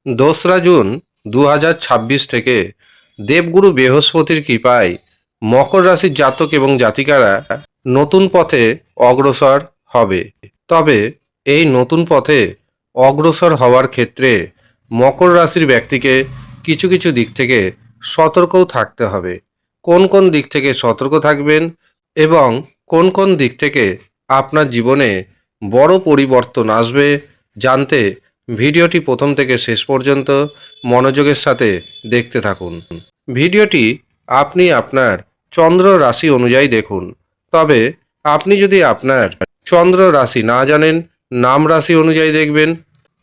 2রা June 2026 থেকে দেবগুরু বৃহস্পতির কৃপায় মকর রাশির জাতক এবং জাতিকারা নতুন পথে অগ্রসর হবে। তবে এই নতুন পথে অগ্রসর হওয়ার ক্ষেত্রে মকর রাশির ব্যক্তিকে কিছু কিছু দিক থেকে সতর্কও থাকতে হবে। কোন কোন দিক থেকে সতর্ক থাকবেন এবং কোন কোন দিক থেকে আপনার জীবনে বড় পরিবর্তন আসবে জানতে ভিডিওটি প্রথম থেকে শেষ পর্যন্ত মনোযোগের সাথে দেখতে থাকুন। ভিডিওটি আপনি আপনার চন্দ্র রাশি অনুযায়ী দেখুন। তবে আপনি যদি আপনার চন্দ্র রাশি না জানেন, নাম রাশি অনুযায়ী দেখবেন,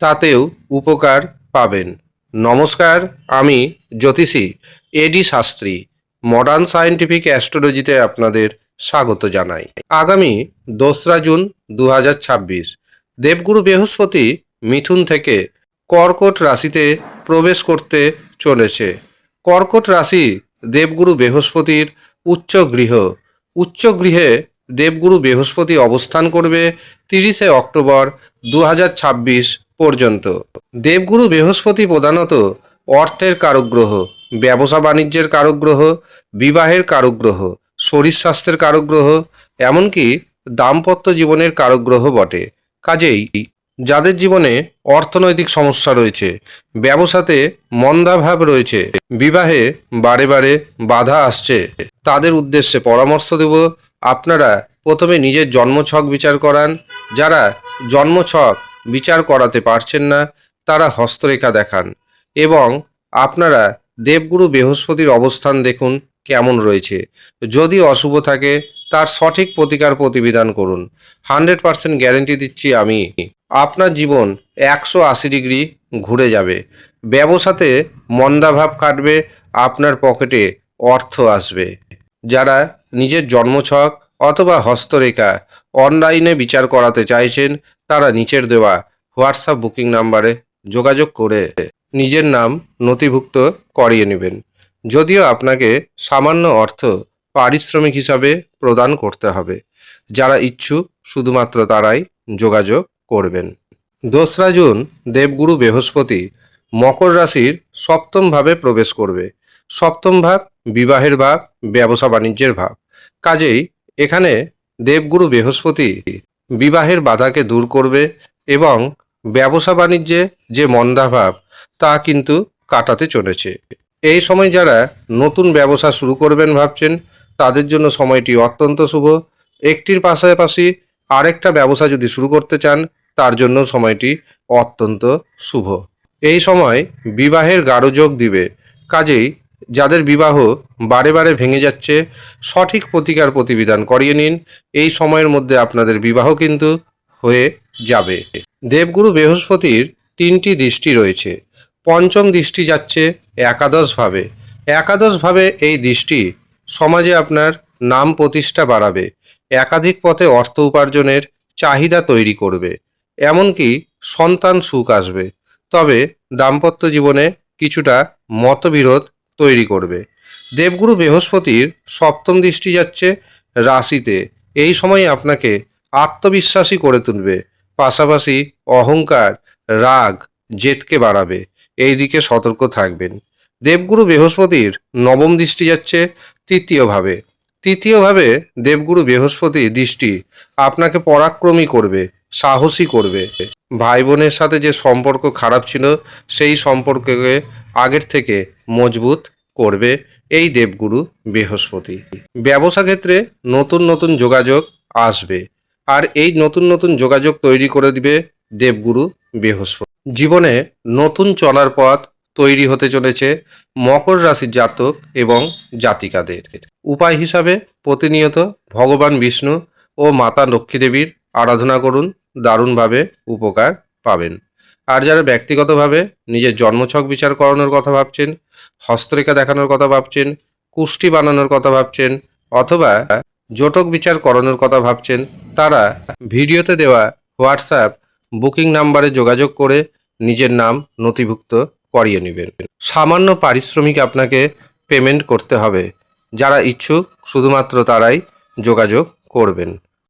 তাতেও উপকার পাবেন। নমস্কার, আমি জ্যোতিষী এডি শাস্ত্রী মডার্ন সায়েন্টিফিক অ্যাস্ট্রোলজিতে আপনাদের স্বাগত জানাই। আগামী 2রা জুন 2026 দেবগুরু বৃহস্পতি মিথুন থেকে কর্কট রাশিতে প্রবেশ করতে চলেছে। কর্কট রাশি দেবগুরু বৃহস্পতির উচ্চ গৃহ। উচ্চ গৃহে দেবগুরু বৃহস্পতি অবস্থান করবে 30শে অক্টোবর 2026 পর্যন্ত। দেবগুরু বৃহস্পতি প্রধানত অর্থের কারক গ্রহ, ব্যবসা বাণিজ্যের কারক গ্রহ, বিবাহের কারক গ্রহ, শরীর স্বাস্থ্যের কারক গ্রহ, এমনকি দাম্পত্য জীবনের কারক গ্রহ বটে। কাজেই যাদের জীবনে অর্থনৈতিক সমস্যা রয়েছে, ব্যবসাতে মন্দাভাব রয়েছে, বিবাহে বারে বারে বাধা আসছে, তাদের উদ্দেশ্যে পরামর্শ দেব। আপনারা প্রথমে নিজের জন্মছক বিচার করান। যারা জন্মছক বিচার করাতে পারছেন না, তারা হস্তরেখা দেখান এবং আপনারা দেবগুরু বৃহস্পতির অবস্থান দেখুন কেমন রয়েছে। যদি অশুভ থাকে তার সঠিক প্রতিকার প্রতিবিধান করুন। 100% গ্যারেন্টি দিচ্ছি আমি, আপনার জীবন 180 ডিগ্রি ঘুরে যাবে। ব্যবসাতে মন্দাভাব কাটবে, আপনার পকেটে অর্থ আসবে। যারা নিজের জন্মছক অথবা হস্তরেখা অনলাইনে বিচার করাতে চাইছেন, তারা নিচের দেওয়া হোয়াটসঅ্যাপ বুকিং নাম্বারে যোগাযোগ করে নিজের নাম নথিভুক্ত করিয়ে নেবেন। যদিও আপনাকে সামান্য অর্থ পারিশ্রমিক হিসাবে প্রদান করতে হবে। যারা ইচ্ছুক শুধুমাত্র তারাই যোগাযোগ করবেন। 2রা জুন দেবগুরু বৃহস্পতি মকর রাশির সপ্তম ভাবে প্রবেশ করবে। সপ্তম ভাব বিবাহের ভাব, ব্যবসা বাণিজ্যের ভাব। কাজেই এখানে দেবগুরু বৃহস্পতি বিবাহের বাধাকে দূর করবে এবং ব্যবসা বাণিজ্যে যে মন্দাভাব তা কিন্তু কাটাতে চলেছে। এই সময় যারা নতুন ব্যবসা শুরু করবেন ভাবছেন, তাদের জন্য সময়টি অত্যন্ত শুভ। একটির পাশাপাশি আরেকটা ব্যবসা যদি শুরু করতে চান, তার জন্য সময়টি অত্যন্ত শুভ। এই সময় বিবাহের গাঢ় যোগ দিবে। কাজেই যাদের বিবাহ বারে বারে ভেঙে যাচ্ছে, সঠিক প্রতিকার প্রতিবিধান করিয়ে নিন। এই সময়ের মধ্যে আপনাদের বিবাহ কিন্তু হয়ে যাবে। দেবগুরু বৃহস্পতির 3টি দৃষ্টি রয়েছে। পঞ্চম দৃষ্টি যাচ্ছে একাদশভাবে। একাদশভাবে এই দৃষ্টি সমাজে আপনার নাম প্রতিষ্ঠা বাড়াবে, একাধিক পথে অর্থ উপার্জনের চাহিদা তৈরি করবে, এমনকি সন্তান সুখ আসবে। তবে দাম্পত্য জীবনে কিছুটা মতবিরোধ তৈরি করবে। দেবগুরু বৃহস্পতির সপ্তম দৃষ্টি যাচ্ছে রাশিতে। এই সময় আপনাকে আত্মবিশ্বাসী করে তুলবে, পাশাপাশি অহংকার, রাগ, জেদকে বাড়াবে। এই দিকে সতর্ক থাকবেন। দেবগুরু বৃহস্পতির নবম দৃষ্টি যাচ্ছে তৃতীয়ভাবে। তৃতীয়ভাবে দেবগুরু বৃহস্পতির দৃষ্টি আপনাকে পরাক্রমী করবে, সাহসী করবে। ভাই বোনের সাথে যে সম্পর্ক খারাপ ছিল, সেই সম্পর্ককে আগের থেকে মজবুত করবে এই দেবগুরু বৃহস্পতি। ব্যবসা ক্ষেত্রে নতুন নতুন যোগাযোগ আসবে, আর এই নতুন নতুন যোগাযোগ তৈরি করে দিবে দেবগুরু বৃহস্পতি। জীবনে নতুন চলার পথ তৈরি হতে চলেছে মকর রাশির জাতক এবং জাতিকাদের। উপায় হিসাবে প্রতিনিয়ত ভগবান বিষ্ণু ও মাতা লক্ষ্মী দেবীর আরাধনা করুন, দারুণভাবে উপকার পাবেন। আর যারা ব্যক্তিগতভাবে নিজের জন্মছক বিচার করানোর কথা ভাবছেন, হস্তরেখা দেখানোর কথা ভাবছেন, কুষ্টি বানানোর কথা ভাবছেন, অথবা জটক বিচার করানোর কথা ভাবছেন, তারা ভিডিওতে দেওয়া হোয়াটসঅ্যাপ বুকিং নাম্বারে যোগাযোগ করে নিজের নাম নথিভুক্ত করিয়ে নেবেন। সামান্য পারিশ্রমিক আপনাকে পেমেন্ট করতে হবে। যারা ইচ্ছুক শুধুমাত্র তারাই যোগাযোগ করবেন।